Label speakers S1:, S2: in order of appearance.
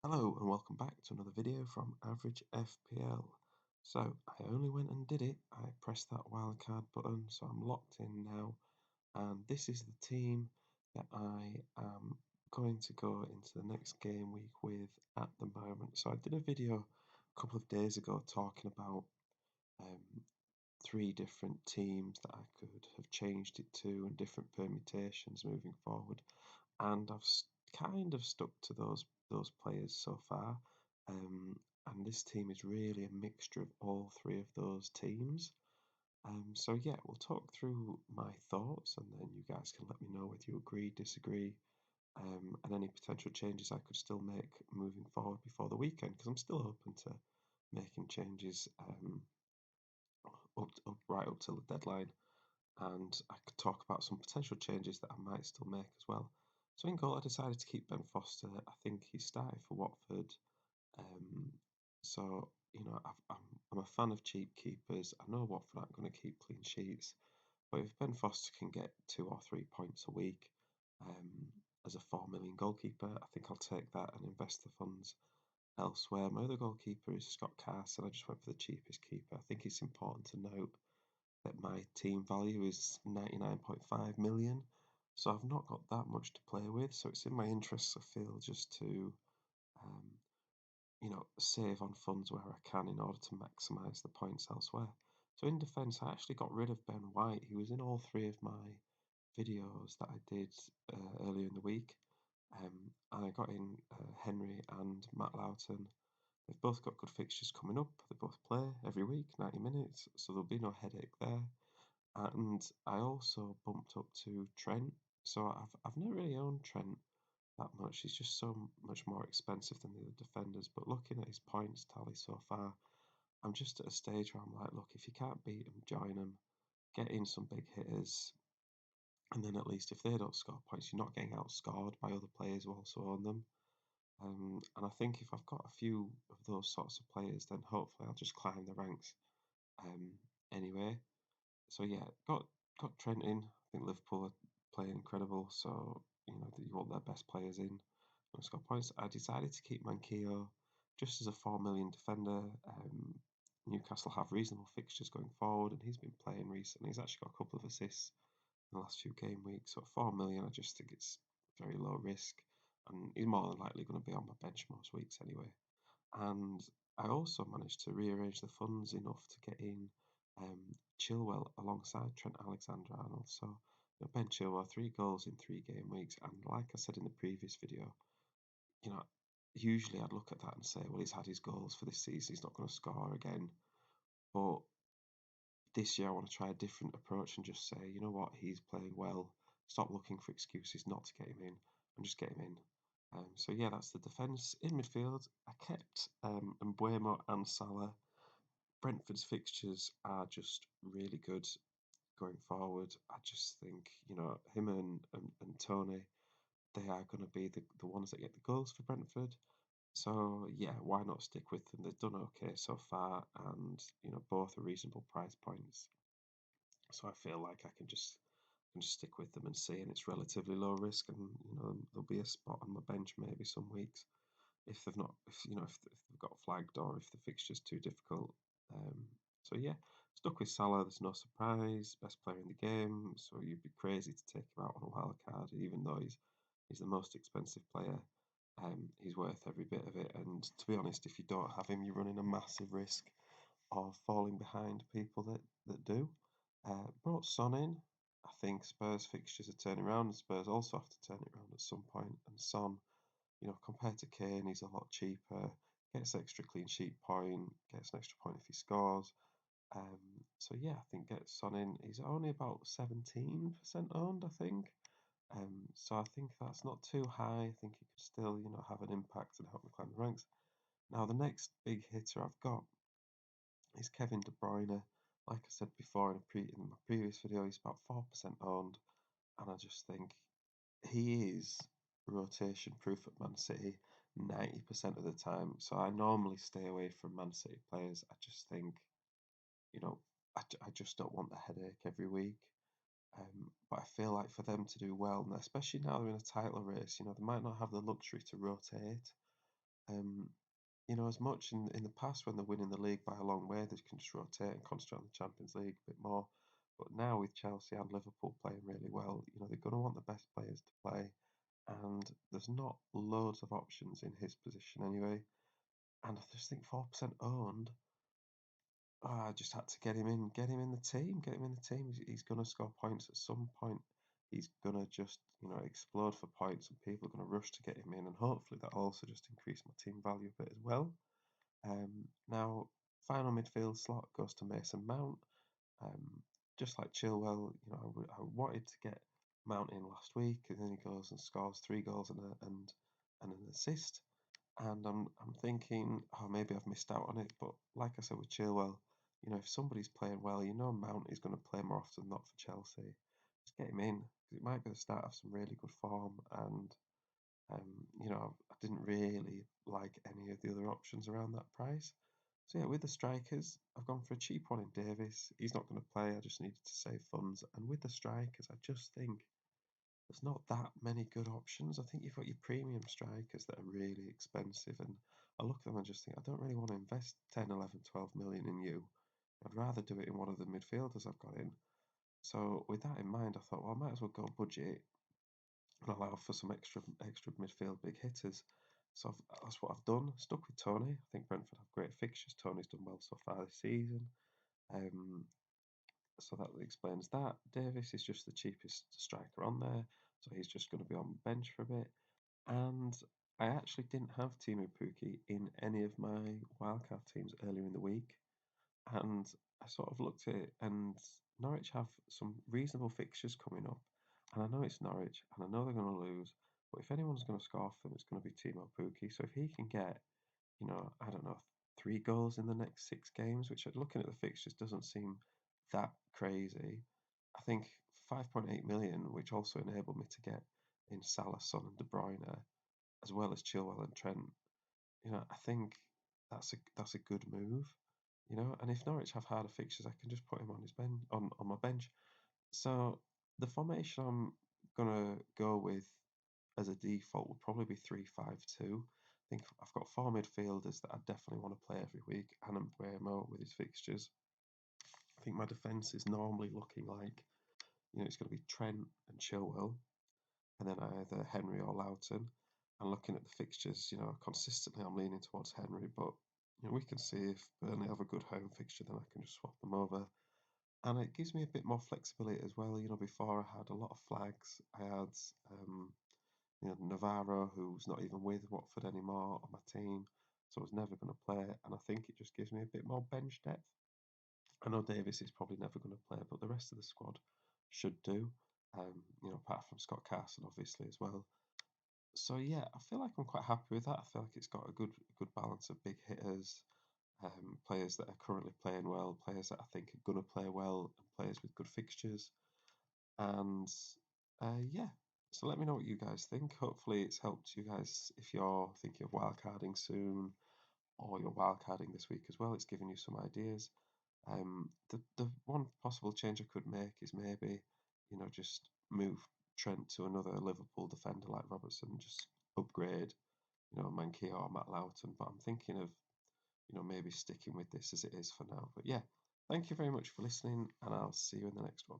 S1: Hello and welcome back to another video from Average FPL. So I only went and did it. I pressed that wildcard button, so I'm locked in now. And this is the team that I am going to go into the next game week with at the moment. So I did a video a couple of days ago talking about um, three different teams that I could have changed it to and different permutations moving forward, and I've kind of stuck to those players so far. Um, and this team is really a mixture of all three of those teams. So yeah, we'll talk through my thoughts, and then you guys can let me know whether you agree, disagree, and any potential changes I could still make moving forward before the weekend, because I'm still open to making changes right up till the deadline, and I could talk about some potential changes that I might still make as well. So in goal, I decided to keep Ben Foster. I think he started for Watford. Um, so I'm a fan of cheap keepers. I know Watford aren't going to keep clean sheets, but if Ben Foster can get 2 or 3 points a week um, as a 4 million goalkeeper, I think I'll take that and invest the funds elsewhere. My other goalkeeper is Scott Carson. I just went for the cheapest keeper. I think it's important to note that my team value is 99.5 million. So I've not got that much to play with. So it's in my interests, I feel, just to, um, save on funds where I can in order to maximise the points elsewhere. So in defence, I actually got rid of Ben White. He was in all three of my videos that I did earlier in the week. And I got in Henry and Matt Loughton. They've both got good fixtures coming up. They both play every week, 90 minutes, so there'll be no headache there. And I also bumped up to Trent. So I've never really owned Trent that much. He's just so much more expensive than the other defenders. But looking at his points tally so far, I'm just at a stage where I'm like, look, if you can't beat them, join them, get in some big hitters, and then at least if they don't score points, you're not getting outscored by other players who also own them. And I think if I've got a few of those sorts of players, then hopefully I'll just climb the ranks um, anyway. So yeah, got Trent in. I think Liverpool are playing incredible, so you want their best players in. And score points. I decided to keep Manquillo just as a 4 million defender. Newcastle have reasonable fixtures going forward, and he's been playing recently. He's actually got a couple of assists in the last few game weeks. So at 4 million, I just think it's very low risk, and he's more than likely going to be on my bench most weeks anyway. And I also managed to rearrange the funds enough to get in Chilwell alongside Trent Alexander-Arnold. So Ben Chilwell, 3 goals in 3 game weeks, and like I said in the previous video, you know, usually I'd look at that and say, well, he's had his goals for this season, he's not going to score again. But this year I want to try a different approach and just say, you know what, he's playing well. Stop looking for excuses not to get him in and just get him in. So yeah, that's the defence. In midfield, I kept Mbuemo and Salah. Brentford's fixtures are just really good going forward. I just think, him and Tony, they are going to be the ones that get the goals for Brentford. So yeah, why not stick with them? They've done okay so far, and both are reasonable price points. So I feel like I can just stick with them and see, and it's relatively low risk, and there'll be a spot on my bench maybe some weeks if they've not, if they've got flagged or if the fixture's too difficult. So yeah, stuck with Salah. There's no surprise, best player in the game. So you'd be crazy to take him out on a wild card, even though he's the most expensive player. He's worth every bit of it. And to be honest, if you don't have him, you're running a massive risk of falling behind people that do. Brought Son in. I think Spurs fixtures are turning around, and Spurs also have to turn it around at some point. And Son, compared to Kane, he's a lot cheaper. Gets extra clean sheet point, gets an extra point if he scores. So yeah, I think get Son in. He's only about 17% owned, I think. So I think that's not too high. I think he could still, have an impact and help me climb the ranks. Now the next big hitter I've got is Kevin De Bruyne. Like I said before in my previous video, he's about 4% owned, and I just think he is rotation proof at Man City 90% of the time. So I normally stay away from Man City players. I just think, you know, I just don't want the headache every week. But I feel like for them to do well, and especially now they're in a title race, they might not have the luxury to rotate. Um, you know, as much in the past when they're winning the league by a long way, they can just rotate and concentrate on the Champions League a bit more. But now with Chelsea and Liverpool playing really well, you know, they're going to want the best players to play, and there's not loads of options in his position anyway. And I just think 4% owned. I just had to get him in the team, get him in the team. He's going to score points at some point. He's going to just, you know, explode for points, and people are going to rush to get him in, and hopefully that also just increase my team value a bit as well. Now, final midfield slot goes to Mason Mount. Um, just like Chilwell, you know, I wanted to get Mount in last week, and then he goes and scores 3 goals and an assist. And I'm thinking, oh, maybe I've missed out on it. But like I said with Chilwell, you know, if somebody's playing well, you know, Mount is going to play more often than not for Chelsea. Just get him in because it might be the start of some really good form. And you know, I didn't really like any of the other options around that price. So yeah, with the strikers, I've gone for a cheap one in Davis. He's not going to play. I just needed to save funds. And with the strikers, I just think there's not that many good options. I think you've got your premium strikers that are really expensive, and I look at them and just think I don't really want to invest 10, 11, 12 million in you. I'd rather do it in one of the midfielders I've got in. So with that in mind, I thought, well, I might as well go budget and allow for some extra midfield big hitters. So that's what I've done. Stuck with Tony. I think Brentford have great fixtures. Tony's done well so far this season. Um, so that explains that. Davis is just the cheapest striker on there, so he's just going to be on bench for a bit. And I actually didn't have Timu Puki in any of my wildcard teams earlier in the week, and I sort of looked at it, and Norwich have some reasonable fixtures coming up, and I know it's Norwich, and I know they're going to lose, but if anyone's going to score for them, it's going to be Timo Pukki. So if he can get, you know, I don't know, 3 goals in the next 6 games, which looking at the fixtures doesn't seem that crazy. I think 5.8 million, which also enabled me to get in Salah, Son, and De Bruyne, as well as Chilwell and Trent. You know, I think that's a good move. You know, and if Norwich have harder fixtures, I can just put him on his bench on my bench. So the formation I'm gonna go with as a default would probably be 3-5-2. I think I've got 4 midfielders that I definitely want to play every week, and Mbeumo with his fixtures. I think my defence is normally looking like, you know, it's going to be Trent and Chilwell, and then either Henry or Loughton. And looking at the fixtures, you know, consistently I'm leaning towards Henry, but you know, we can see if Burnley have a good home fixture, then I can just swap them over. And it gives me a bit more flexibility as well. You know, before I had a lot of flags. I had, you know, Navarro, who's not even with Watford anymore on my team, so I was never going to play. And I think it just gives me a bit more bench depth. I know Davis is probably never going to play, but the rest of the squad should do. You know, apart from Scott Carson, obviously as well. So yeah, I feel like I'm quite happy with that. I feel like it's got a good balance of big hitters, players that are currently playing well, players that I think are going to play well, and players with good fixtures. And yeah, so let me know what you guys think. Hopefully, it's helped you guys if you're thinking of wildcarding soon or you're wildcarding this week as well. It's giving you some ideas. The one possible change I could make is maybe, you know, just move Trent to another Liverpool defender like Robertson, just upgrade, you know, Mankey or Matt Loughton. But I'm thinking of, you know, maybe sticking with this as it is for now. But yeah, thank you very much for listening, and I'll see you in the next one.